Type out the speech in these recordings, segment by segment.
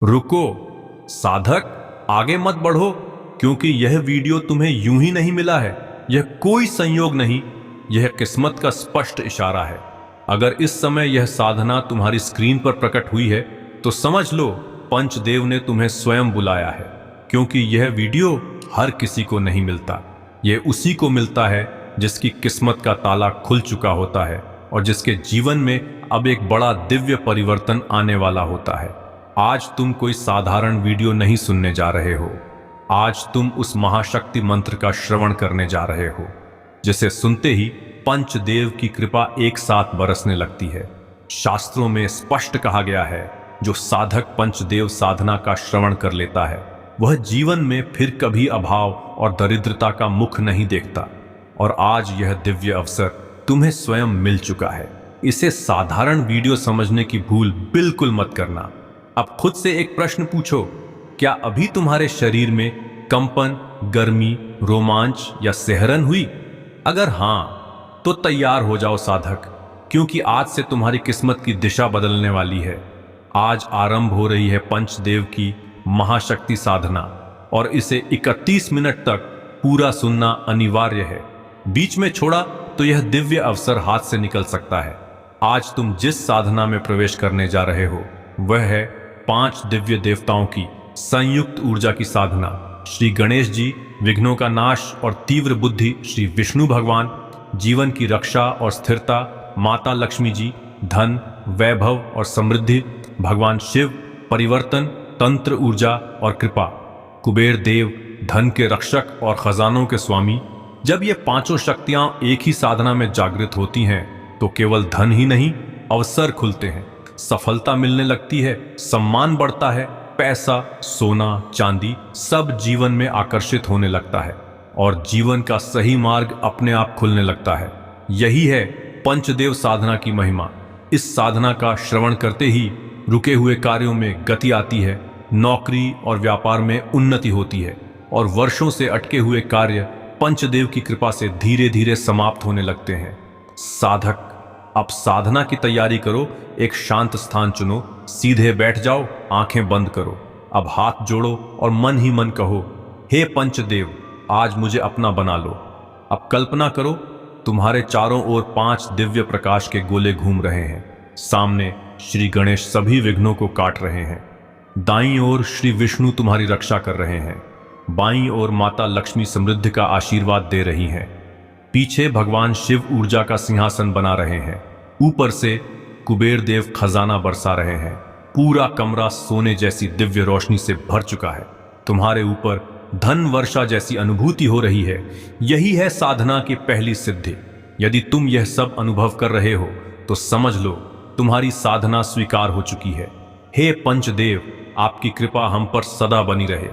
रुको साधक, आगे मत बढ़ो, क्योंकि यह वीडियो तुम्हें यूं ही नहीं मिला है। यह कोई संयोग नहीं, यह किस्मत का स्पष्ट इशारा है। अगर इस समय यह साधना तुम्हारी स्क्रीन पर प्रकट हुई है तो समझ लो पंचदेव ने तुम्हें स्वयं बुलाया है, क्योंकि यह वीडियो हर किसी को नहीं मिलता। यह उसी को मिलता है जिसकी किस्मत का ताला खुल चुका होता है और जिसके जीवन में अब एक बड़ा दिव्य परिवर्तन आने वाला होता है। आज तुम कोई साधारण वीडियो नहीं सुनने जा रहे हो। आज तुम उस महाशक्ति मंत्र का श्रवण करने जा रहे हो जिसे सुनते ही पंचदेव की कृपा एक साथ बरसने लगती है। शास्त्रों में स्पष्ट कहा गया है, जो साधक पंचदेव साधना का श्रवण कर लेता है वह जीवन में फिर कभी अभाव और दरिद्रता का मुख नहीं देखता। और आज यह दिव्य अवसर तुम्हें स्वयं मिल चुका है। इसे साधारण वीडियो समझने की भूल बिल्कुल मत करना। अब खुद से एक प्रश्न पूछो, क्या अभी तुम्हारे शरीर में कंपन, गर्मी, रोमांच या सिहरन हुई? अगर हाँ, तो तैयार हो जाओ साधक, क्योंकि आज से तुम्हारी किस्मत की दिशा बदलने वाली है। आज आरंभ हो रही है पंचदेव की महाशक्ति साधना, और इसे 31 मिनट तक पूरा सुनना अनिवार्य है। बीच में छोड़ा तो यह दिव्य अवसर हाथ से निकल सकता है। आज तुम जिस साधना में प्रवेश करने जा रहे हो वह है 5 दिव्य देवताओं की संयुक्त ऊर्जा की साधना। श्री गणेश जी विघ्नों का नाश और तीव्र बुद्धि, श्री विष्णु भगवान जीवन की रक्षा और स्थिरता, माता लक्ष्मी जी धन, वैभव और समृद्धि, भगवान शिव परिवर्तन, तंत्र ऊर्जा और कृपा, कुबेर देव धन के रक्षक और खजानों के स्वामी। जब ये पांचों शक्तियां एक ही साधना में जागृत होती हैं तो केवल धन ही नहीं, अवसर खुलते हैं, सफलता मिलने लगती है, सम्मान बढ़ता है, पैसा, सोना, चांदी सब जीवन में आकर्षित होने लगता है और जीवन का सही मार्ग अपने आप खुलने लगता है। यही है पंचदेव साधना की महिमा। इस साधना का श्रवण करते ही रुके हुए कार्यों में गति आती है, नौकरी और व्यापार में उन्नति होती है और वर्षों से अटके हुए कार्य पंचदेव की कृपा से धीरे धीरे समाप्त होने लगते हैं। साधक, अब साधना की तैयारी करो। एक शांत स्थान चुनो, सीधे बैठ जाओ, आंखें बंद करो। अब हाथ जोड़ो और मन ही मन कहो, हे पंचदेव, आज मुझे अपना बना लो। अब कल्पना करो, तुम्हारे चारों ओर 5 दिव्य प्रकाश के गोले घूम रहे हैं। सामने श्री गणेश सभी विघ्नों को काट रहे हैं। दाईं ओर श्री विष्णु तुम्हारी रक्षा कर रहे हैं। बाईं ओर माता लक्ष्मी समृद्धि का आशीर्वाद दे रही हैं। पीछे भगवान शिव ऊर्जा का सिंहासन बना रहे हैं। ऊपर से कुबेर देव खजाना बरसा रहे हैं। पूरा कमरा सोने जैसी दिव्य रोशनी से भर चुका है। तुम्हारे ऊपर धन वर्षा जैसी अनुभूति हो रही है। यही है साधना की पहली सिद्धि। यदि तुम यह सब अनुभव कर रहे हो तो समझ लो तुम्हारी साधना स्वीकार हो चुकी है। हे पंचदेव, आपकी कृपा हम पर सदा बनी रहे।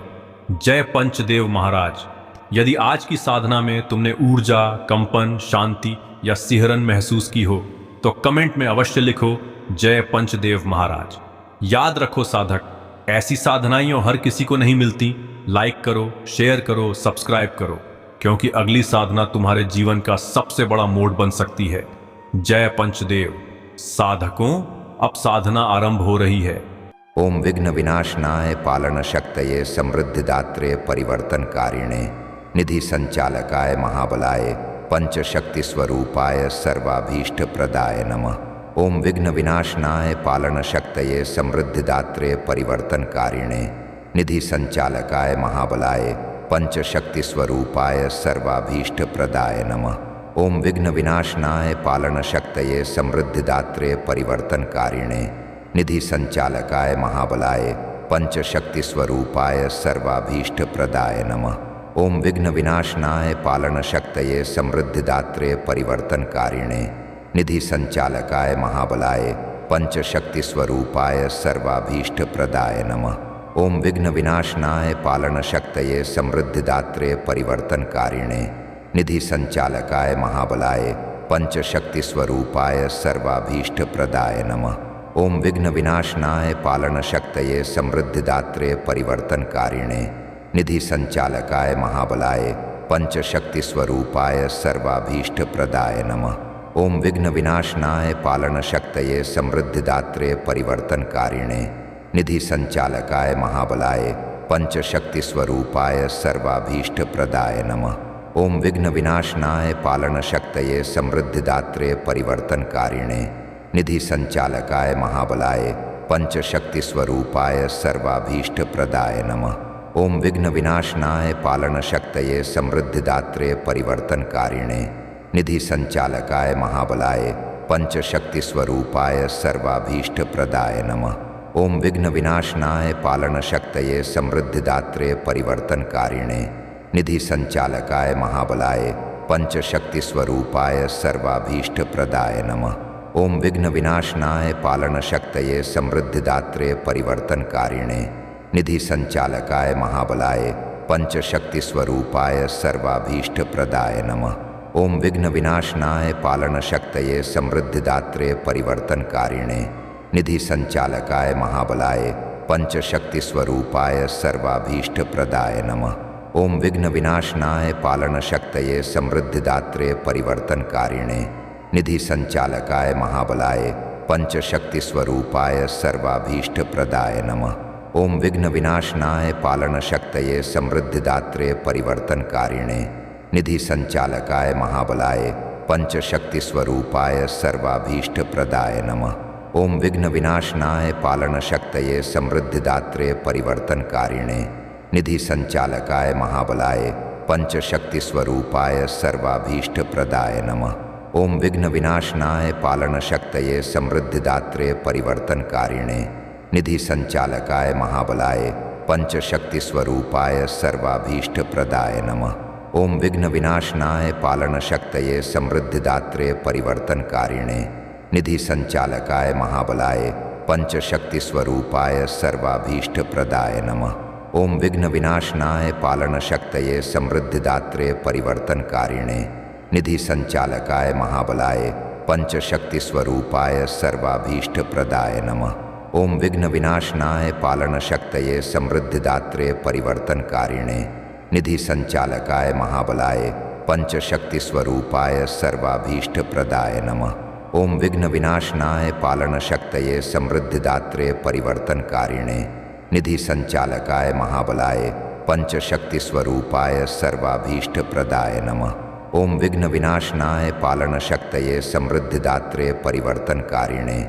जय पंचदेव महाराज। यदि आज की साधना में तुमने ऊर्जा, कंपन, शांति या सिहरन महसूस की हो तो कमेंट में अवश्य लिखो, जय पंचदेव महाराज। याद रखो साधक, ऐसी साधनाएं हर किसी को नहीं मिलती। लाइक करो, शेयर करो, सब्सक्राइब करो, क्योंकि अगली साधना तुम्हारे जीवन का सबसे बड़ा मोड़ बन सकती है। जय पंचदेव। साधकों, अब साधना आरंभ हो रही है। ओम विघ्न विनाशनाय पालन शक्तये समृद्धिदात्रे परिवर्तनकारिणे निधि संचालकाय महाबलाय पंचशक्ति स्वरूपाय सर्वाभीष्ट प्रदाय नमः। ओम विघ्न विनाशनाय पालन शक्तये समृद्धिदात्रे परिवर्तनकारिणे निधि संचालकाय महाबलाय पंचशक्ति स्वरूपाय सर्वाभीष्ट प्रदाय नमः। ओम विघ्न विनाशनाय पालन शक्तये समृद्धिदात्रे परिवर्तनकारिणे निधि संचालकाय महाबलाय पंचशक्ति स्वरूपाय सर्वाभीष्ट प्रदाय नमः। ओम विघ्न विनाशनाय पालन शक्तये समृद्धिदात्रे परिवर्तनकारिणे निधि संचालकाय महाबलाय पंचशक्ति स्वरूपाय सर्वाभीष्ट प्रदाय नमः। ओम विघ्न विनाशनाय पालन शक्तये समृद्धिदात्रे परिवर्तनकारिणे निधि संचालकाय महाबलाय पंचशक्ति स्वरूपाय सर्वाभीष्ट प्रदाय नमः। ओम विघ्न विनाशनाय पालन शक्तये समृद्धिदात्रे परिवर्तनकारिणे निधि संचालकाय महाबलाय पंचशक्ति स्वरूपाय सर्वाभीष्ट प्रदाय नमः। ओम विघ्न विनाशनाय पालन शक्तये समृद्धिदात्रे परिवर्तनकारिणे निधि संचालकाय महाबलाय पंचशक्ति स्वरूपाय सर्वाभीष्ट प्रदाय नमः। ओम विघ्न विनाशनाय पालन शक्तये समृद्धिदात्रे परिवर्तनकारिणे निधि संचालकाय महाबलाय पंचशक्ति स्वरूपाय सर्वाभीष्ट प्रदाय नमः। ओम विघ्न विनाशनाय पालन शक्तये समृद्धिदात्रे परिवर्तनकारिणे निधि संचालकाय महाबलाय पंचशक्ति स्वरूपाय सर्वाभीष्ट प्रदाय नमः। ओम विघ्न विनाशनाय पालन शक्तये समृद्धिदात्रे परिवर्तनकारिणे निधि संचालकाय महाबलाय पंचशक्ति स्वरूपाय सर्वाभीष्ट प्रदाय नमः। ओम विघ्न विनाशनाय पालन शक्तये समृद्धिदात्रे परिवर्तनकारिणे निधि संचालकाय महाबलाय पंचशक्ति स्वरूपाय सर्वाभीष्ट प्रदाय नमः। ओम विघ्न विनाशनाय पालन शक्तये समृद्धिदात्रे परिवर्तनकारिणे निधि संचालकाय महाबलाय पंचशक्ति स्वरूपाय सर्वाभीष्ट प्रदाय नमः। ओम विघ्न विनाशनाय पालन शक्तये समृद्धिदात्रे परिवर्तनकारिणे निधि संचालकाय महाबलाय पंचशक्ति स्वरूपाय सर्वाभीष्ट प्रदाय नमः। ओम विघ्न विनाशनाय पालन शक्तये समृद्धिदात्रे परिवर्तनकारिणे निधि संचालकाय महाबलाय पंचशक्ति स्वरूपाय सर्वाभीष्ट प्रदाय नमः। ओम विघ्न विनाशनाय पालन शक्तये समृद्धिदात्रे परिवर्तनकारिणे निधि संचालकाय महाबलाय पंचशक्ति स्वरूपाय सर्वाभीष्ट प्रदाय नमः। ओम विघ्न विनाशनाय पालन शक्तये समृद्धिदात्रे परिवर्तनकारिणे निधि संचालकाय महाबलाय पंचशक्ति स्वरूपाय सर्वाभीष्ट प्रदाय नमः। ओम विघ्न विनाशनाय पालन शक्तये समृद्धिदात्रे परिवर्तनकारिणे निधि संचालकाय महाबलाय पंचशक्ति स्वरूपाय सर्वाभीष्ट प्रदाय नमः। ओम विघ्न विनाशनाय पालन शक्तये समृद्धिदात्रे परिवर्तनकारिणे निधि संचालकाय महाबलाय पंचशक्ति स्वरूपाय सर्वाभीष्ट प्रदाय नमः। ओम विघ्न विनाशनाय पालन शक्तये समृद्धिदात्रे परिवर्तनकारिणे निधि संचालकाय महाबलाय पंचशक्ति स्वरूपाय सर्वाभीष्ट प्रदाय नमः। ओम विघ्न विनाशनाय पालन शक्तये समृद्धिदात्रे परिवर्तनकारिणे निधि संचालकाय महाबलाय पंचशक्ति स्वरूपाय सर्वाभीष्ट प्रदाय नमः। ओम विघ्न विनाशनाय पालन शक्तये समृद्धिदात्रे परिवर्तनकारिणे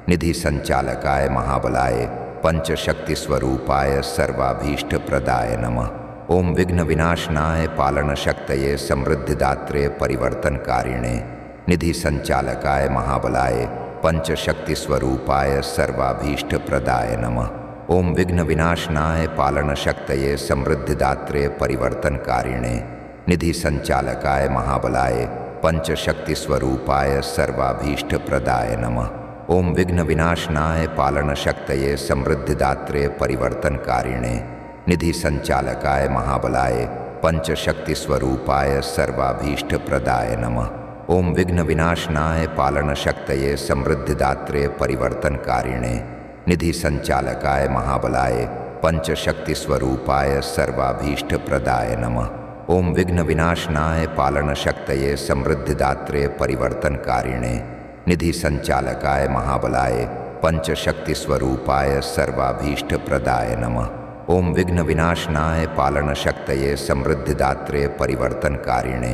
निधि संचालकाय महाबलाय पंचशक्ति स्वरूपाय सर्वाभीष्ट प्रदाय नमः। ओम विघ्न विनाशनाय पालन शक्तये समृद्धिदात्रे परिवर्तनकारिणे निधि संचालकाय महाबलाय पंचशक्ति स्वरूपाय सर्वाभीष्ट प्रदाय नमः। ओम विघ्न विनाशनाय पालन शक्तये समृद्धिदात्रे परिवर्तनकारिणे निधि संचालकाय महाबलाय पंचशक्ति स्वरूपाय सर्वाभीष्ट प्रदाय नमः। ओम विघ्न विनाशनाय पालन शक्तये समृद्धिदात्रे परिवर्तनकारिणे निधि संचालकाय महाबलाय पंचशक्ति स्वरूपाय सर्वाभीष्ट प्रदाय नमः। ओम विघ्न विनाशनाय पालन शक्तये समृद्धिदात्रे परिवर्तनकारिणे निधि संचालकाय महाबलाय पंचशक्ति स्वरूपाय सर्वाभीष्ट प्रदाय नमः। ओम विघ्न विनाशनाय पालन शक्तये समृद्धिदात्रे परिवर्तनकारिणे निधि संचालकाय महाबलाय पंचशक्ति स्वरूपाय सर्वाभीष्ट प्रदाय नमः। ओम विघ्न विनाशनाय पालन शक्तये समृद्धिदात्रे परिवर्तनकारिणे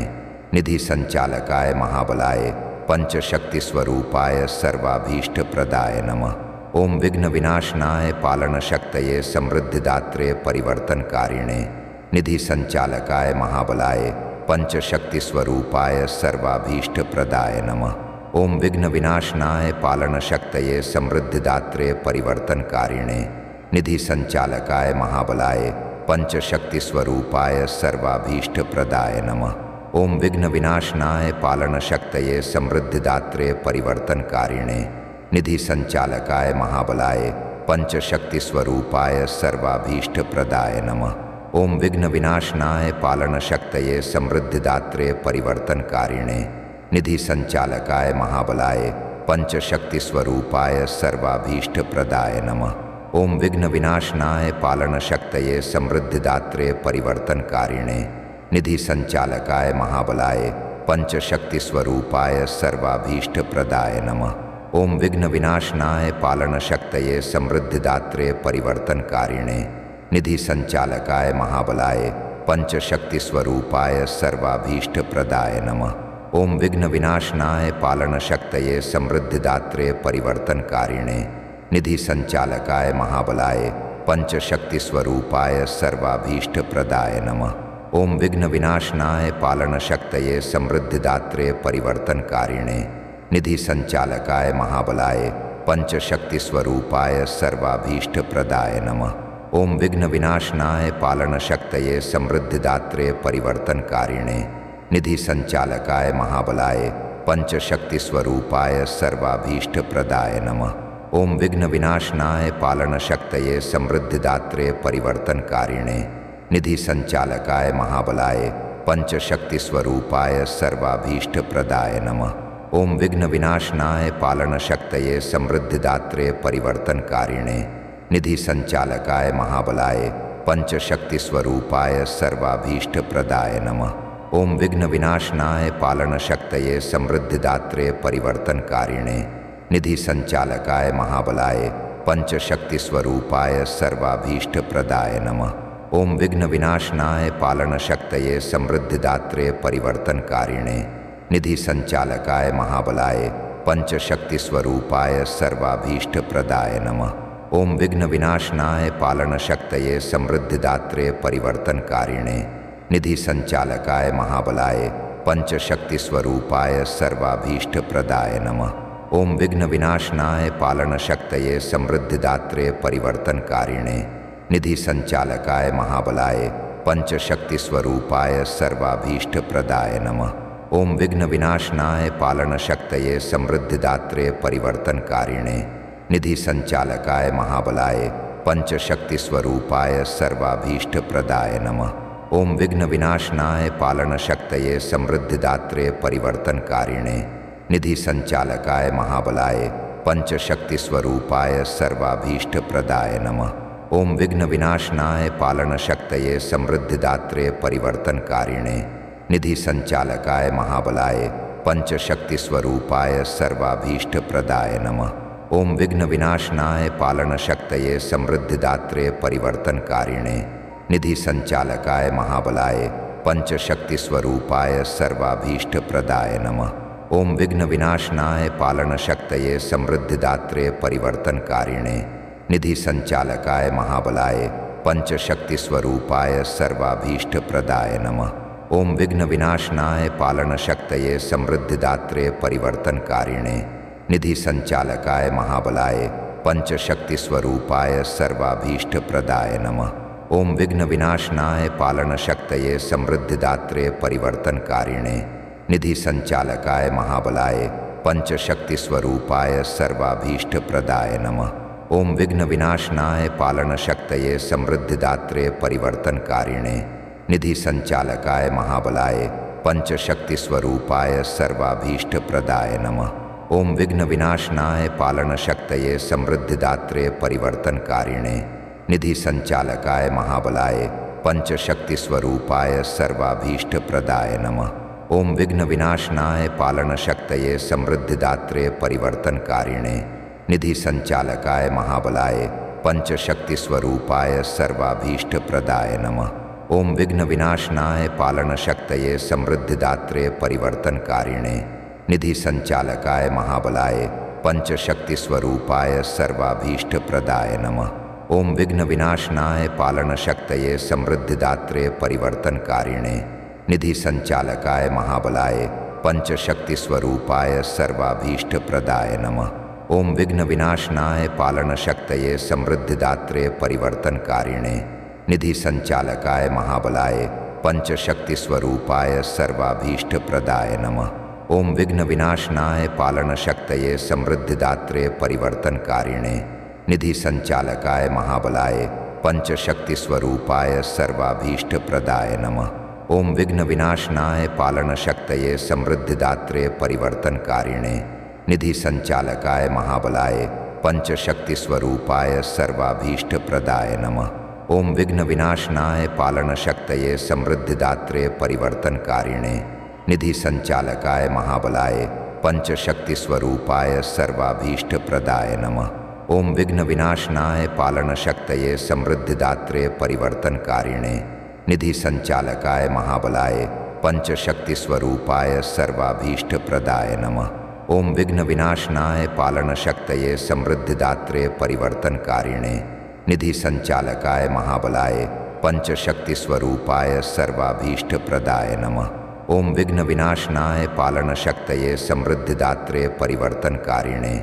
निधि संचालकाय महाबलाय पंचशक्ति स्वरूपाय सर्वाभीष्ट प्रदाय नमः। ओम विघ्न विनाशनाय पालन शक्तये समृद्धिदात्रे परिवर्तनकारिणे निधि संचालकाय महाबलाय पंचशक्ति स्वरूपाय सर्वाभीष्ट प्रदाय नमः। ओम विघ्न विनाशनाय पालन शक्तये समृद्धिदात्रे परिवर्तनकारिणे निधि संचालकाय महाबलाय पंचशक्ति स्वरूपाय सर्वाभीष्ट प्रदाय नमः। ओम विघ्न विनाशनाय पालन शक्तये समृद्धिदात्रे परिवर्तनकारिणे निधि संचालकाय महाबलाय पंचशक्ति स्वरूपाय सर्वाभीष्ट प्रदाय नमः। ओम विघ्न विनाशनाय पालन शक्तये समृद्धिदात्रे परिवर्तनकारिणे निधि संचालकाय महाबलाय पंचशक्ति स्वरूपाय सर्वाभीष्ट प्रदाय नमः। ओम विघ्न विनाशनाय पालन शक्तये समृद्धिदात्रे परिवर्तनकारिणे निधि संचालकाय महाबलाय पंचशक्ति स्वरूपाय सर्वाभीष्ट प्रदाय नमः। ओम विघ्न विनाशनाय पालनशक्तये समृद्धिदात्रे परिवर्तनकारिणे निधि संचालकाय महाबलाय पंचशक्ति स्वरूपाय सर्वाभीष्ट प्रदाय नमः। ओम विघ्न विनाशनाय पालनशक्तये समृद्धिदात्रे परिवर्तनकारिणे निधि संचालकाय महाबलाय पंचशक्ति स्वरूपाय सर्वाभीष्ट प्रदाय नमः। ओम विघ्न विनाशनाय पालनशक्तये समृद्धिदात्रे परिवर्तनकारिणे निधि संचालकाय महाबलाय पंचशक्ति स्वरूपाय सर्वाभीष्ट प्रदाय नमः। ओम विघ्न विनाशनाय पालनशक्तये समृद्धिदात्रे परिवर्तनकारिणे निधि संचालकाय महाबलाय पंचशक्ति स्वरूपाय सर्वाभीष्ट प्रदाय नमः। ओम विघ्न विनाशनाय पालनशक्तये समृद्धिदात्रे परिवर्तनकारिणे निधि संचालकाय महाबलाय पंचशक्ति स्वरूपाय सर्वाभीष्ट प्रदाय नमः। ओम विघ्न विनाशनाय पालनशक्तये समृद्धिदात्रे परिवर्तनकारिणे निधि संचालकाय महाबलाय पंचशक्ति स्वरूपाय सर्वाभीष्ट प्रदाय नमः। ओम विघ्न विनाशनाय पालनशक्तये समृद्धिदात्रे परिवर्तनकारिणे निधि संचालकाय महाबलाय पंचशक्ति स्वरूपाय सर्वाभीष्ट प्रदाय नमः। ओम विघ्न विनाशनाय पालनशक्तये समृद्धिदात्रे परिवर्तनकारिणे निधि संचालकाय महाबलाय पंचशक्ति स्वरूपाय सर्वाभीष्ट प्रदाय नमः। ओम विघ्न विनाशनाय पालनशक्तये समृद्धिदात्रे परिवर्तनकारिणे निधि संचालकाय महाबलाय पंचशक्ति स्वरूपाय सर्वाभीष्ट प्रदाय नमः। ओम विघ्न विनाशनाय पालनशक्तये समृद्धिदात्रे परिवर्तनकारिणे निधि संचालकाय महाबलाय पंचशक्ति स्वरूपाय सर्वाभीष्ट प्रदाय नमः। ओम विघ्न विनाशनाय पालनशक्तये समृद्धिदात्रे परिवर्तनकारिणे निधि संचालकाय महाबलाय पंचशक्ति स्वरूपाय सर्वाभीष्ट प्रदाय नमः। ओम विघ्न विनाशनाय पालनशक्तये समृद्धिदात्रे परिवर्तनकारिणे निधि संचालकाय महाबलाय पंचशक्ति स्वरूपाय सर्वाभीष्ट प्रदाय नमः। ओम विघ्न विनाशनाय पालनशक्तये समृद्धिदात्रे परिवर्तनकारिणे निधि संचालकाय महाबलाय पंचशक्ति स्वरूपाय सर्वाभीष्ट प्रदाय नमः। ओम विघ्न विनाशनाय पालनशक्तये समृद्धिदात्रे परिवर्तनकारिणे निधि संचालकाय महाबलाय पंचशक्ति स्वरूपाय सर्वाभीष्ट प्रदाय नमः। ओम विघ्न विनाशनाय पालनशक्तये समृद्धिदात्रे परिवर्तनकारिणे निधि संचालकाय महाबलाय पंचशक्ति स्वरूपाय सर्वाभीष्ट प्रदाय नमः। ओम विघ्न विनाशनाय पालनशक्तये समृद्धिदात्रे परिवर्तनकारिणे निधि संचालकाय महाबलाय पंचशक्ति स्वरूपाय सर्वाभीष्ट प्रदाय नमः। ओम विघ्न विनाशनाय पालनशक्तये समृद्धिदात्रे परिवर्तनकारिणे निधि संचालकाय महाबलाय पंचशक्ति स्वरूपाय सर्वाभीष्ट प्रदाय नमः। ओम विघ्न विनाशनाय पालनशक्तये समृद्धिदात्रे परिवर्तनकारिणे निधि संचालकाय महाबलाय पंचशक्ति स्वरूपाय सर्वाभीष्ट प्रदाय नमः। ओम विघ्न विनाशनाय पालनशक्तये समृद्धिदात्रे परिवर्तनकारिणे निधि संचालकाय महाबलाय पंचशक्ति स्वरूपाय सर्वाभीष्ट प्रदाय नमः। ओम विघ्न विनाशनाय पालनशक्तये समृद्धिदात्रे परिवर्तनकारिणे निधि संचालकाय महाबलाय पंचशक्ति स्वरूपाय सर्वाभीष्ट प्रदाय नमः। ओम विघ्न विनाशनाय पालनशक्तये समृद्धिदात्रे परिवर्तनकारिणे निधि संचालकाय महाबलाय पंचशक्ति स्वरूपाय सर्वाभीष्ट प्रदाय नमः। ओम विघ्न विनाशनाय पालनशक्तये समृद्धिदात्रे परिवर्तनकारिणे निधि संचालकाय महाबलाय पंचशक्ति स्वरूपाय सर्वाभीष्ट प्रदाय नमः। ओम विघ्न विनाशनाय पालनशक्तये समृद्धिदात्रे परिवर्तनकारिणे निधि संचालकाय महाबलाय पंचशक्ति स्वरूपाय सर्वाभीष्ट प्रदाय नमः। ओम विघ्न विनाशनाय पालनशक्तये समृद्धिदात्रे परिवर्तनकारिणे निधि संचालकाय महाबलाय पंचशक्ति स्वरूपाय सर्वाभीष्ट प्रदाय नमः। ओम विघ्न विनाशनाय पालनशक्तये समृद्धिदात्रे परिवर्तनकारिणे निधि संचालकाय महाबलाय पंचशक्ति स्वरूपाय सर्वाभीष्ट प्रदाय नमः। ओम विघ्न विनाशनाय पालनशक्तये समृद्धिदात्रे परिवर्तनकारिणे निधि संचालकाय महाबलाय पंचशक्तिस्वरूपाय सर्वाभीष्टप्रदाय नमः। ओम विघ्न विनाशनाय पालनशक्तये समृद्धिदात्रे परिवर्तनकारिणे निधि संचालकाय महाबलाय पंचशक्तिस्वरूपाय सर्वाभीष्टप्रदाय नमः। ओम विघ्न विनाशनाय पालनशक्तये समृद्धिदात्रे परिवर्तनकारिणे निधि संचालकाय महाबलाय पंचशक्तिस्वरूपाय सर्वाभीष्टप्रदाय नमः। ओम विघ्न विनाशनाय पालनशक्तये समृद्धिदात्रे परिवर्तनकारिणे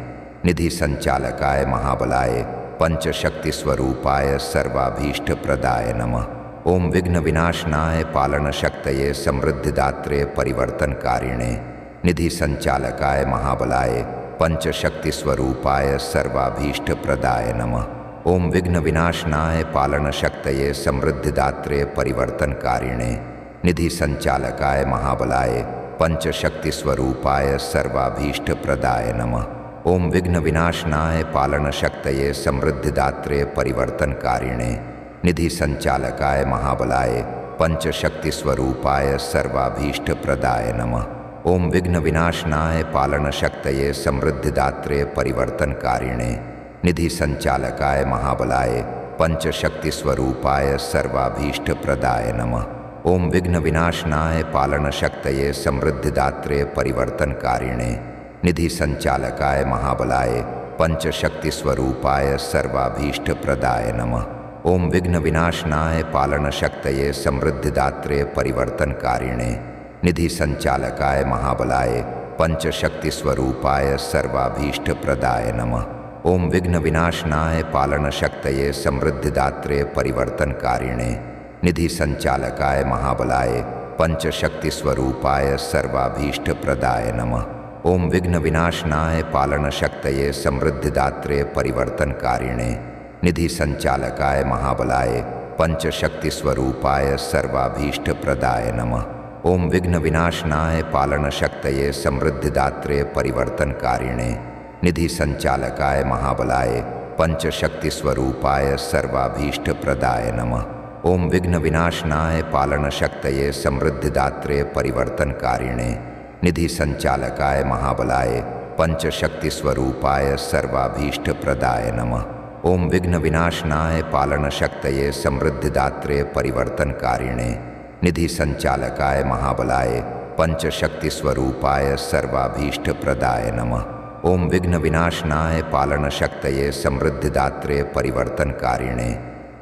निधि संचालकाय महाबलाय पंचशक्तिस्वरूपाय सर्वाभीष्टप्रदाय नमः। ओम विघ्न विनाशनाय पालनशक्तये समृद्धिदात्रे परिवर्तनकारिणे निधि संचालकाय महाबलाय पंचशक्तिस्वरूपाय सर्वाभीष्टप्रदाय नमः। ओम विघ्न विनाशनाय पालनशक्तये समृद्धिदात्रे परिवर्तनकारिणे निधि संचालकाय महाबलाय पंचशक्तिस्वरूपाय सर्वाभीष्टप्रदाय नमः। ओम विघ्न विनाशनाय पालनशक्तये समृद्धिदात्रे परिवर्तनकारिणे निधि संचालकाय महाबलाय पंचशक्तिस्वरूपाय सर्वाभीष्टप्रदाय नमः। ओम विघ्न विनाशनाय पालनशक्तये समृद्धिदात्रे परिवर्तनकारिणे निधि संचालकाय महाबलाय पंचशक्तिस्वरूपाय सर्वाभीष्टप्रदाय नमः। ओम विघ्न विनाशनाय पालनशक्तये समृद्धिदात्रे परिवर्तनकारिणे निधि संचालकाय महाबलाय पंचशक्तिस्वरूपाय सर्वाभीष्टप्रदाय नमः। ओम विघ्न विनाशनाय पालनशक्तये समृद्धिदात्रे परिवर्तनकारिणे निधि संचालकाय महाबलाय पंचशक्तिस्वरूपाय सर्वाभीष्टप्रदाय नमः। ओम विघ्न विनाशनाय पालनशक्तये समृद्धिदात्रे परिवर्तनकारिणे निधि संचालकाय महाबलाय पंचशक्तिस्वरूपाय सर्वाभीष्टप्रदाय नमः। ओम विघ्न विनाशनाय पालनशक्तये समृद्धिदात्रे परिवर्तनकारिणे निधि संचालकाय महाबलाय पंचशक्तिस्वरूपाय सर्वाभीष्टप्रदाय नमः। ओम विघ्न विनाशनाय पालनशक्तये समृद्धिदात्रे परिवर्तनकारिणे निधि संचालकाय महाबलाय पंचशक्तिस्वरूपाय सर्वाभीष्टप्रदाय नमः। ओम विघ्न विनाशनाय पालनशक्तये समृद्धिदात्रे परिवर्तनकारिणे निधि संचालकाय महाबलाय पंचशक्तिस्वरूपाय सर्वाभीष्टप्रदाय नमः। ओम विघ्न विनाशनाय पालनशक्तये समृद्धिदात्रे परिवर्तनकारिणे निधि संचालकाय महाबलाय पंचशक्तिस्वरूपाय सर्वाभीष्टप्रदाय नमः। ओम विघ्न विनाशनाय पालनशक्तये समृद्धिदात्रे परिवर्तनकारिणे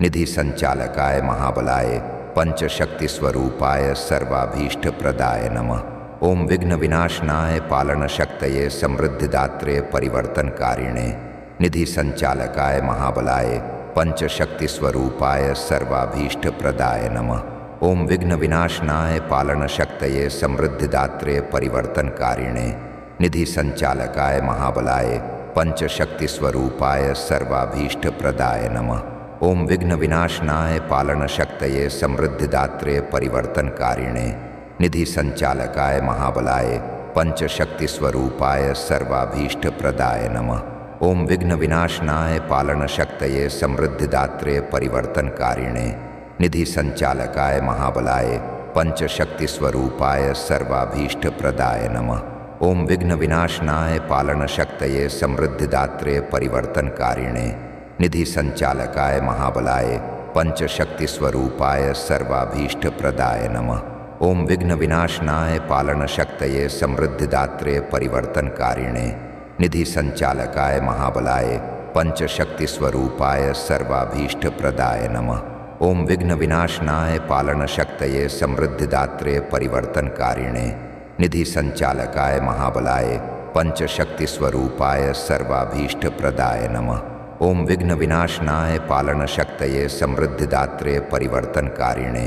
निधि संचालकाय महाबलाय पंचशक्तिस्वरूपाय सर्वाभीष्टप्रदाय नमः। ओम विघ्न विनाशनाय पालनशक्तये समृद्धिदात्रे परिवर्तनकारिणे निधि संचालकाय महाबलाय पंचशक्तिस्वरूपाय सर्वाभीष्टप्रदाय नमः। ओम विघ्न विनाशनाय पालनशक्तये समृद्धिदात्रे परिवर्तनकारिणे निधि संचालकाय महाबलाय पंचशक्तिस्वरूपाय सर्वाभीष्टप्रदाय नमः। ओम विघ्न विनाशनाय पालनशक्तये समृद्धिदात्रे परिवर्तनकारिणे निधि संचालकाय महाबलाय पंचशक्तिस्वरूपाय सर्वाभीष्टप्रदाय नमः। ओम विघ्न विनाशनाय पालनशक्तये समृद्धिदात्रे परिवर्तनकारिणे निधि संचालकाय महाबलाय पंचशक्तिस्वरूपाय सर्वाभीष्टप्रदाय नमः। ओम विघ्न विनाशनाय पालनशक्तये समृद्धिदात्रे परिवर्तनकारिणे निधि संचालकाय महाबलाय पंचशक्तिस्वरूपाय सर्वाभीष्टप्रदाय नमः। ओम विघ्न विनाशनाय पालनशक्तये समृद्धिदात्रे परिवर्तनकारिणे निधि संचालकाय महाबलाय पंचशक्तिस्वरूपाय सर्वाभीष्टप्रदाय नमः। ओम विघ्न विनाशनाय पालनशक्तये समृद्धिदात्रे परिवर्तनकारिणे निधि संचालकाय महाबलाय पंचशक्तिस्वरूपाय सर्वाभीष्टप्रदाय नमः। ओम विघ्न विनाशनाय पालनशक्तये समृद्धिदात्रे परिवर्तनकारिणे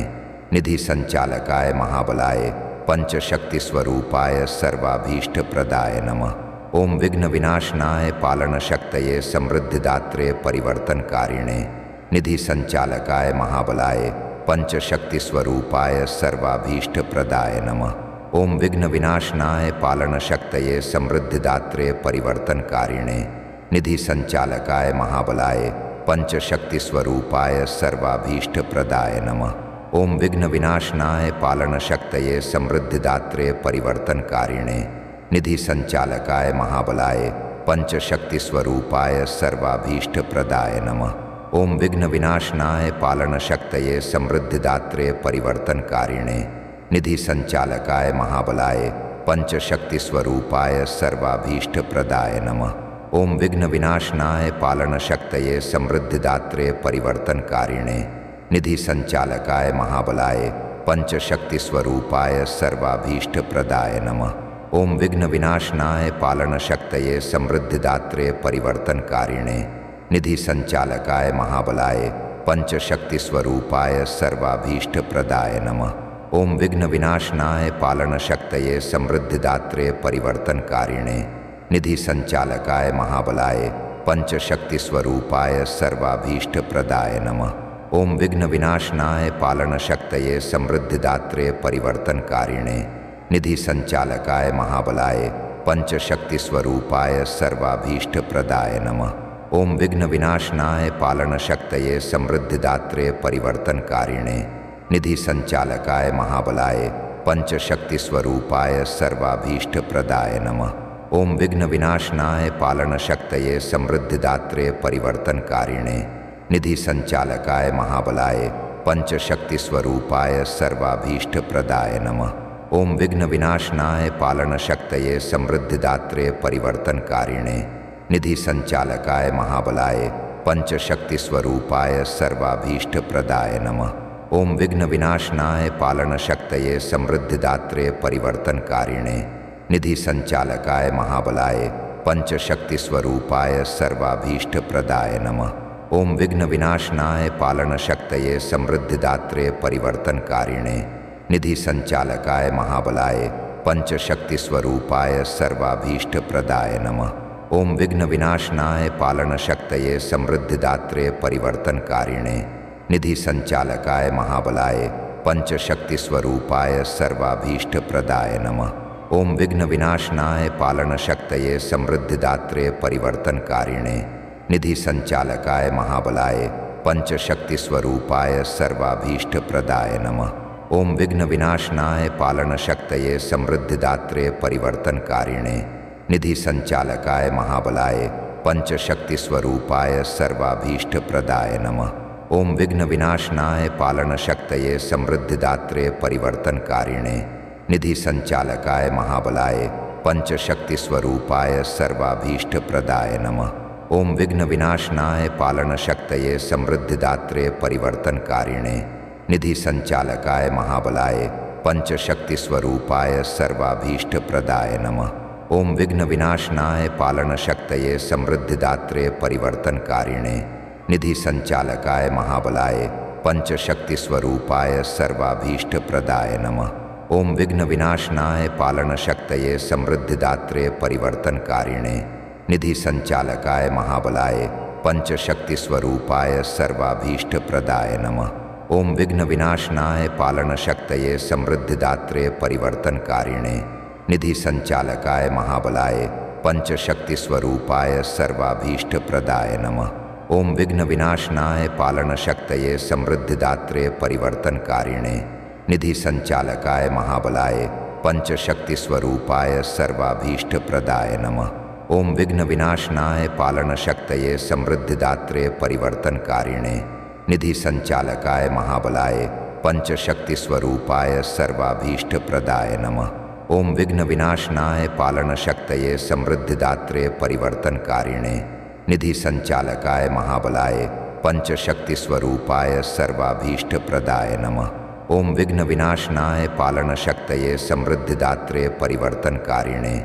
निधि संचालकाय महाबलाय पंचशक्तिस्वरूपाय सर्वाभीष्टप्रदाय नमः। ओम विघ्न विनाशनाय पालनशक्तये समृद्धिदात्रे परिवर्तनकारिणे निधि संचालकाय महाबलाय पंचशक्तिस्वरूपाय सर्वाभीष्टप्रदाय नमः। ओम विघ्न विनाशनाय पालनशक्तये समृद्धिदात्रे परिवर्तनकारिणे निधि संचालकाय महाबलाय पंचशक्तिस्वरूपाय सर्वाभीष्टप्रदाय नमः। ओम विघ्न विनाशनाय पालनशक्तये समृद्धिदात्रे परिवर्तनकारिणे निधि संचालकाय महाबलाय पंचशक्ति स्वरूपाय सर्वाभीष्ट प्रदाय नमः। ओम विघ्न विनाशनाय पालन शक्तये समृद्धिदात्रे परिवर्तनकारिणे निधि संचालकाय महाबलाय पंचशक्ति स्वरूपाय सर्वाभीष्ट प्रदाय नमः। ओम विघ्न विनाशनाय पालन शक्तये समृद्धिदात्रे परिवर्तनकारिणे निधि संचालकाय महाबलाय पंचशक्ति स्वरूपाय सर्वाभीष्ट प्रदाय नमः। ओम विघ्न विनाशनाय पालन शक्तये समृद्धिदात्रे परिवर्तनकारिणे निधि संचालकाय महाबलाय पंचशक्ति स्वरूपाय सर्वाभीष्ट प्रदाय नमः। ओम विघ्न विनाशनाय पालन शक्तये समृद्धिदात्रे परिवर्तनकारिणे निधि संचालकाय महाबलाय पंचशक्ति स्वरूपाय सर्वाभीष्ट प्रदाय नमः। ओम विघ्न विनाशनाय पालन शक्तये समृद्धिदात्रे परिवर्तनकारिणे निधि संचालकाय महाबलाय पंचशक्ति स्वरूपाय सर्वाभीष्ट प्रदाय नमः। ओम विघ्न विनाशनाय पालन शक्तये समृद्धिदात्रे परिवर्तनकारिणे निधि संचालकाय महाबलाय पंचशक्ति स्वरूपाय सर्वाभीष्ट प्रदाय नमः। ओम विघ्न विनाशनाय पालन शक्तये समृद्धिदात्रे परिवर्तनकारिणे निधि संचालकाय महाबलाय पंचशक्ति स्वरूपाय सर्वाभीष्ट प्रदाय नमः। ओम विघ्न विनाशनाय पालन शक्तये समृद्धिदात्रे परिवर्तनकारिणे निधि संचालकाय महाबलाय पंचशक्ति स्वरूपाय सर्वाभीष्ट प्रदाय नमः। ओम विघ्न विनाशनाय पालन शक्तये समृद्धिदात्रे परिवर्तनकारिणे निधि संचालकाय महाबलाय पंचशक्ति स्वरूपाय सर्वाभीष्ट प्रदाय नमः। ओम विघ्न विनाशनाय पालन शक्तये समृद्धिदात्रे परिवर्तनकारिणे निधि संचालकाय महाबलाय पंचशक्ति स्वरूपाय सर्वाभीष्ट प्रदाय नमः। ओम विघ्न विनाशनाय पालन शक्तये समृद्धिदात्रे परिवर्तनकारिणे निधि संचालकाय महाबलाय पंचशक्ति स्वरूपाय सर्वाभीष्ट प्रदाय नमः। ओम विघ्न विनाशनाय पालन शक्तये समृद्धिदात्रे परिवर्तनकारिणे निधि संचालकाय महाबलाय पंचशक्ति स्वरूपाय सर्वाभीष्ट प्रदाय नमः। ओम विघ्न विनाशनाय पालन शक्तये समृद्धिदात्रे परिवर्तनकारिणे निधि संचालकाय महाबलाय पंचशक्ति स्वरूपाय सर्वाभीष्ट प्रदाय नमः। ओम विघ्न विनाशनाय पालन शक्तये समृद्धिदात्रे परिवर्तनकारिणे निधि संचालकाय महाबलाय पंचशक्ति स्वरूपाय सर्वाभीष्ट प्रदाय नमः। ओम विघ्न विनाशनाय पालन शक्तये समृद्धिदात्रे परिवर्तनकारिणे निधि संचालकाय महाबलाय पंचशक्ति स्वरूपाय सर्वाभीष्ट प्रदाय नमः। ओम विघ्न विनाशनाय पालन शक्तये समृद्धिदात्रे परिवर्तनकारिणे निधि संचालकाय महाबलाय पंचशक्ति स्वरूपाय सर्वाभीष्ट प्रदाय नमः। ओम विघ्न विनाशनाय पालन शक्तये समृद्धिदात्रे परिवर्तनकारिणे निधि संचालकाय महाबलाय पंचशक्ति स्वरूपाय सर्वाभीष्ट प्रदाय नमः। ओम विघ्न विनाशनाय पालन शक्तये समृद्धिदात्रे परिवर्तनकारिणे निधि संचालकाय महाबलाय पंचशक्ति स्वरूपाय सर्वाभीष्ट प्रदाय नमः। ओम विघ्न विनाशनाय पालन शक्तये समृद्धिदात्रे परिवर्तनकारिणे निधि संचालकाय महाबलाय पंचशक्ति स्वरूपाय सर्वाभीष्ट प्रदाय नमः। ओम विघ्न विनाशनाय पालन शक्तये समृद्धिदात्रे परिवर्तनकारिणे निधि संचालकाय महाबलाय पंचशक्ति स्वरूपाय सर्वाभीष्ट प्रदाय नमः। ओम विघ्न विनाशनाय पालन शक्तये समृद्धिदात्रे परिवर्तनकारिणे निधि संचालकाय महाबलाय पंचशक्ति स्वरूपाय सर्वाभीष्ट प्रदाय नमः। ओम विघ्न विनाशनाय पालन शक्तये समृद्धिदात्रे परिवर्तनकारिणे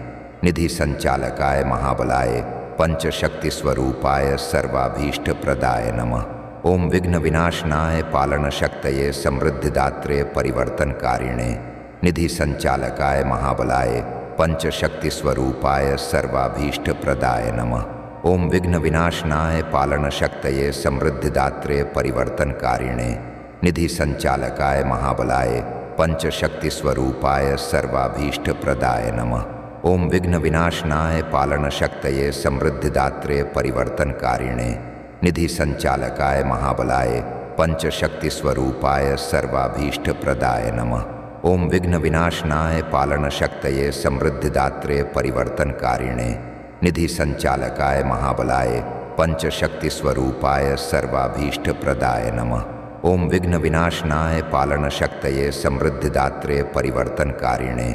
निधि संचालकाय महाबलाय पंचशक्ति स्वरूपाय सर्वाभीष्ट प्रदाय नमः। ओम विघ्न विनाशनाय पालन शक्तये समृद्धिदात्रे परिवर्तनकारिणे निधि संचालकाय महाबलाय पंचशक्ति स्वरूपाय सर्वाभीष्ट प्रदाय नमः। ओम विघ्न विनाशनाय पालन शक्तये समृद्धिदात्रे परिवर्तनकारिणे निधि संचालकाय महाबलाय पंचशक्ति स्वरूपाय सर्वाभीष्ट प्रदाय नमः। ओम विघ्न विनाशनाय पालन शक्तये समृद्धिदात्रे परिवर्तनकारिणे निधि संचालकाय महाबलाय पंचशक्ति स्वरूपाय सर्वाभीष्ट प्रदाय नमः। ओम विघ्न विनाशनाय पालनशक्तये समृद्धिदात्रे परिवर्तनकारिणे निधि संचालकाय महाबलाय पंचशक्ति स्वरूपाय सर्वाभीष्ट प्रदाय नमः। ओम विघ्न विनाशनाय पालनशक्तये समृद्धिदात्रे परिवर्तनकारिणे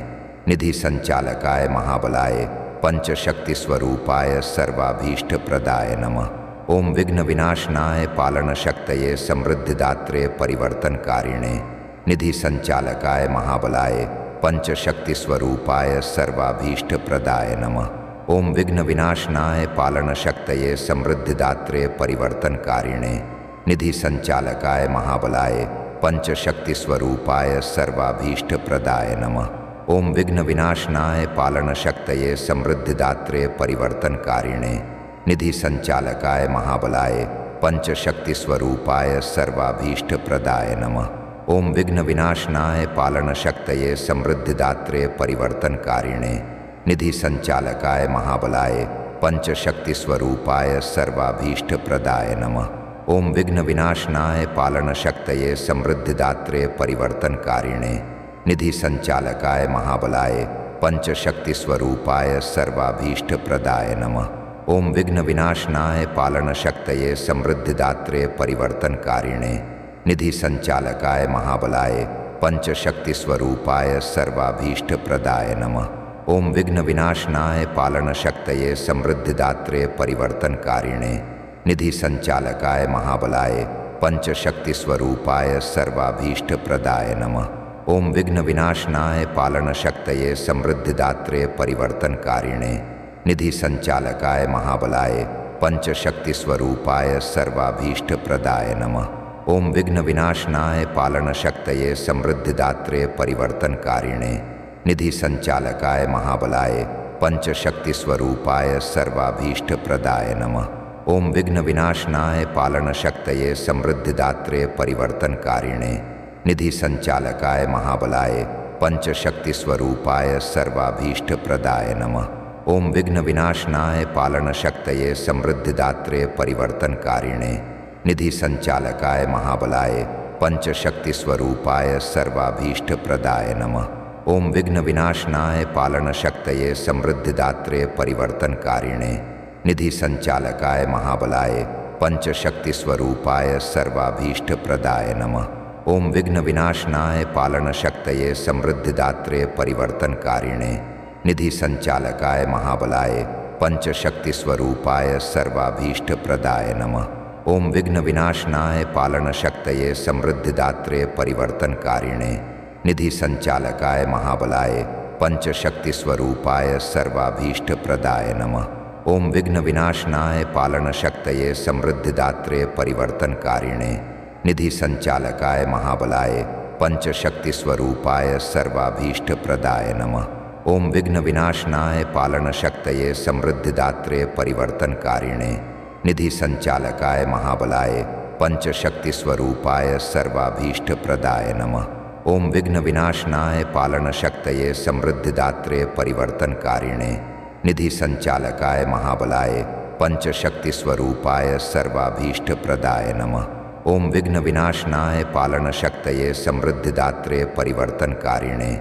निधि संचालकाय महाबलाय पंचशक्ति स्वरूपाय सर्वाभीष्ट प्रदाय नमः। ओम विघ्न विनाशनाय पालनशक्तये समृद्धिदात्रे परिवर्तनकारिणे निधि संचालकाय महाबलाय पंचशक्ति स्वरूपाय सर्वाभीष्ट प्रदाय नमः। ओम विघ्न विनाशनाय पालनशक्तये समृद्धिदात्रे परिवर्तनकारिणे निधि संचालकाय महाबलाय पंचशक्ति स्वरूपाय सर्वाभीष्ट प्रदाय नमः। ओम विघ्न विनाशनाय पालनशक्तये समृद्धिदात्रे परिवर्तनकारिणे निधि संचालकाय महाबलाय पंचशक्ति स्वरूपाय सर्वाभीष्ट प्रदाय नमः। ओम विघ्न विनाशनाय पालनशक्तये समृद्धिदात्रे परिवर्तनकारिणे निधि संचालकाय महाबलाय पंचशक्ति स्वरूपाय सर्वाभीष्ट प्रदाय नमः। ओम विघ्न विनाशनाय पालनशक्तये समृद्धिदात्रे परिवर्तनकारिणे निधि संचालकाय महाबलाय पंचशक्ति स्वरूपाय सर्वाभीष्ट प्रदाय नमः। ओम विघ्न विनाशनाय पालनशक्तये समृद्धिदात्रे परिवर्तनकारिणे निधि संचालकाय महाबलाय पंचशक्ति स्वरूपाय सर्वाभीष्ट प्रदाय नमः। ओम विघ्न विनाशनाय पालनशक्तये समृद्धिदात्रे परिवर्तनकारिणे निधि संचालकाय महाबलाय पंचशक्ति स्वरूपाय सर्वाभीष्ट प्रदाय नमः। ओम विघ्न विनाशनाय पालनशक्तये समृद्धिदात्रे परिवर्तनकारिणे निधि संचालकाय महाबलाय पंचशक्ति स्वरूपाय सर्वाभीष्ट प्रदाय नमः। ओम विघ्न विनाशनाय पालनशक्तये समृद्धिदात्रे परिवर्तनकारिणे निधि संचालकाय महाबलाय पंचशक्ति स्वरूपाय सर्वाभीष्ट प्रदाय नमः। ओम विघ्न विनाशनाय पालनशक्तये समृद्धिदात्रे परिवर्तनकारिणे निधि संचालकाय महाबलाय पंचशक्ति स्वरूपाय सर्वाभीष्ट प्रदाय नमः। ओम विघ्न विनाशनाय पालनशक्तये समृद्धिदात्रे परिवर्तनकारिणे निधि संचालकाय महाबलाय पंचशक्ति स्वरूपाय सर्वाभीष्ट प्रदाय नमः। ओम विघ्न विनाशनाय पालनशक्तये समृद्धिदात्रे परिवर्तनकारिणे निधि संचालकाय महाबलाय पंचशक्ति स्वरूपाय सर्वाभीष्ट प्रदाय नमः। ओम विघ्न विनाशनाय पालनशक्तये समृद्धिदात्रे परिवर्तनकारिणे निधि संचालकाय महाबलाय पंचशक्ति स्वरूपाय सर्वाभीष्ट प्रदाय नमः। ओम विघ्न विनाशनाय पालनशक्तये समृद्धिदात्रे परिवर्तनकारिणे निधि संचालकाय महाबलाय पंचशक्ति स्वरूपाय सर्वाभीष्ट प्रदाय नमः। ओम विघ्न विनाशनाय पालनशक्तये समृद्धिदात्रे परिवर्तनकारिणे निधि संचालकाय महाबलाय पंचशक्ति स्वरूपाय सर्वाभीष्ट प्रदाय नमः। ओम विघ्न विनाशनाय पालनशक्तये समृद्धिदात्रे परिवर्तनकारिणे निधि संचालकाय महाबलाय पंचशक्ति स्वरूपाय सर्वाभीष्ट प्रदाय नमः। ओम विघ्न विनाशनाय पालनशक्तये समृद्धिदात्रे परिवर्तनकारिणे निधि संचालकाय महाबलाय पंचशक्ति स्वरूपाय सर्वाभीष्ट प्रदाय नमः। ओम विघ्न विनाशनाय पालनशक्तये समृद्धिदात्रे परिवर्तनकारिणे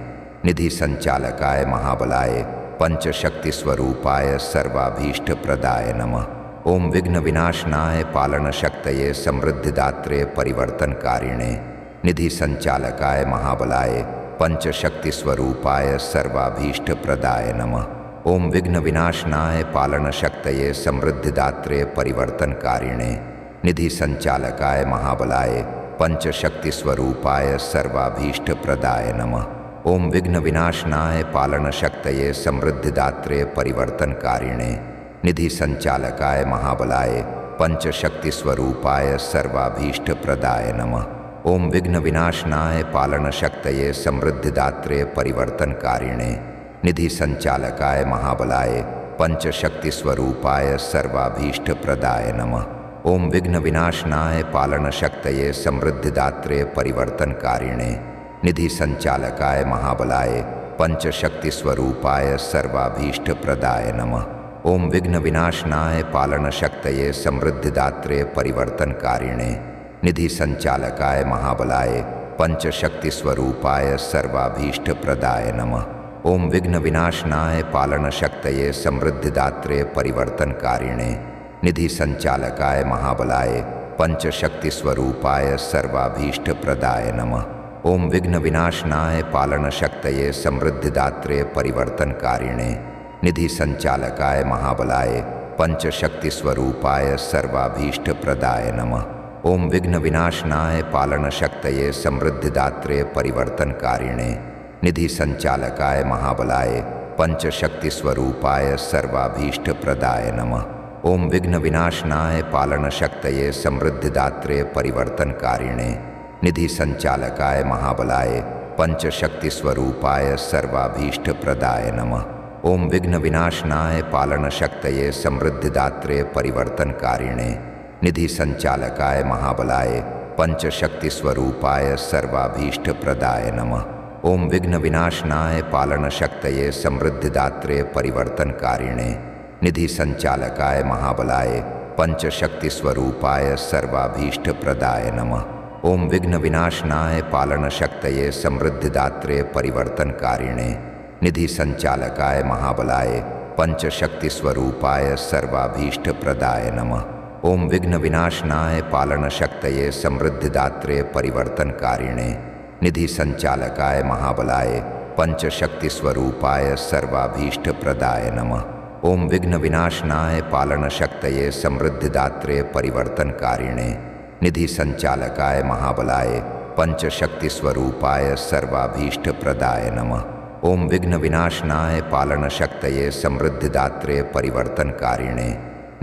निधि संचालकाय महाबलाय पंचशक्ति स्वरूपाय सर्वाभीष्ट प्रदाय नमः। ओम विघ्न विनाशनाय पालनशक्तये समृद्धिदात्रे परिवर्तनकारिणे निधि संचालकाय महाबलाय पंचशक्ति स्वरूपाय सर्वाभीष्ट प्रदाय नमः। ओम विघ्न विनाशनाय पालनशक्तये समृद्धिदात्रे परिवर्तनकारिणे निधि संचालकाय महाबलाय पंचशक्ति स्वरूपाय सर्वाभीष्ट प्रदाय नमः। ओम विघ्न विनाशनाय पालनशक्तये समृद्धिदात्रे परिवर्तनकारिणे निधि संचालकाय महाबलाय पंचशक्ति स्वरूपाय सर्वाभीष्ट प्रदाय नमः। ओम विघ्न विनाशनाय पालनशक्तये समृद्धिदात्रे परिवर्तनकारिणे निधि संचालकाय महाबलाय पंचशक्ति स्वरूपाय सर्वाभीष्ट प्रदाय नमः। ओम विघ्न विनाशनाय पालनशक्तये समृद्धिदात्रे परिवर्तनकारिणे निधि संचालकाय महाबलाय पंचशक्ति स्वरूपाय सर्वाभीष्ट प्रदाय नमः। ओम विघ्न विनाशनाय पालनशक्तये समृद्धिदात्रे परिवर्तनकारिणे निधि संचालकाय महाबलाय पंचशक्तिस्वरूपाय सर्वाभीष्टप्रदाय नमः। ओम विघ्न विनाशनाय पालनशक्तये समृद्धिदात्रे परिवर्तनकारिणे निधि संचालकाय महाबलाय पंचशक्तिस्वरूपाय सर्वाभीष्टप्रदाय नमः। ओम विघ्न विनाशनाय पालनशक्तये समृद्धिदात्रे परिवर्तनकारिणे निधि संचालकाय महाबलाय पंचशक्तिस्वरूपाय सर्वाभीष्टप्रदाय नमः। ओम विघ्न विनाशनाय पालनशक्तये समृद्धिदात्रे परिवर्तनकारिणे निधि संचालकाय महाबलाय पंचशक्तिस्वरूपाय सर्वाभीष्टप्रदाय नमः। ओम विघ्न विनाशनाय पालनशक्तये समृद्धिदात्रे परिवर्तनकारिणे निधि संचालकाय महाबलाय पंचशक्तिस्वरूपाय सर्वाभीष्टप्रदाय नमः। ओम विघ्न विनाशनाय पालनशक्तये समृद्धिदात्रे परिवर्तनकारिणे निधि संचालकाय महाबलाय पंचशक्तिस्वरूपाय सर्वाभीष्टप्रदाय नमः। ओम विघ्न विनाशनाय पालनशक्तये समृद्धिदात्रे परिवर्तनकारिणे निधि संचालकाय महाबलाय पंचशक्तिस्वरूपाय सर्वाभीष्टप्रदाय नमः। ओम विघ्न विनाशनाय पालनशक्तये समृद्धिदात्रे परिवर्तनकारिणे निधि संचालकाय महाबलाय पंचशक्तिस्वरूपाय सर्वाभीष्टप्रदाय नमः। ओम विघ्न विनाशनाय पालनशक्तये समृद्धिदात्रे परिवर्तनकारिणे निधि संचालकाय महाबलाय पंचशक्तिस्वरूपाय सर्वाभीष्टप्रदाय नमः। ओम विघ्न विनाशनाय पालनशक्तये समृद्धिदात्रे परिवर्तनकारिणे निधि संचालकाय महाबलाय पंचशक्तिस्वरूपाय सर्वाभीष्टप्रदाय नमः। ओम विघ्न विनाशनाय पालनशक्तये समृद्धिदात्रे परिवर्तनकारिणे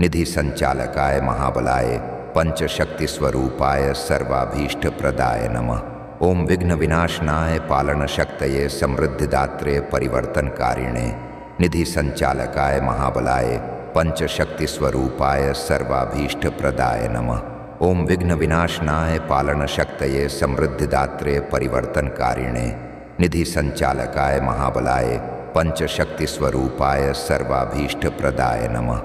निधि संचालकाय महाबलाय पंचशक्तिस्वरूपाय सर्वाभीष्टप्रदाय नमः। ओम विघ्न विनाशनाय पालनशक्तये समृद्धिदात्रे परिवर्तनकारिणे निधि संचालकाय महाबलाय पंचशक्तिस्वरूपाय सर्वाभीष्टप्रदाय नमः। ओम विघ्न विनाशनाय पालनशक्तये समृद्धिदात्रे परिवर्तनकारिणे निधि संचालकाय महाबलाय पंचशक्तिस्वरूपाय सर्वाभीष्टप्रदाय नमः।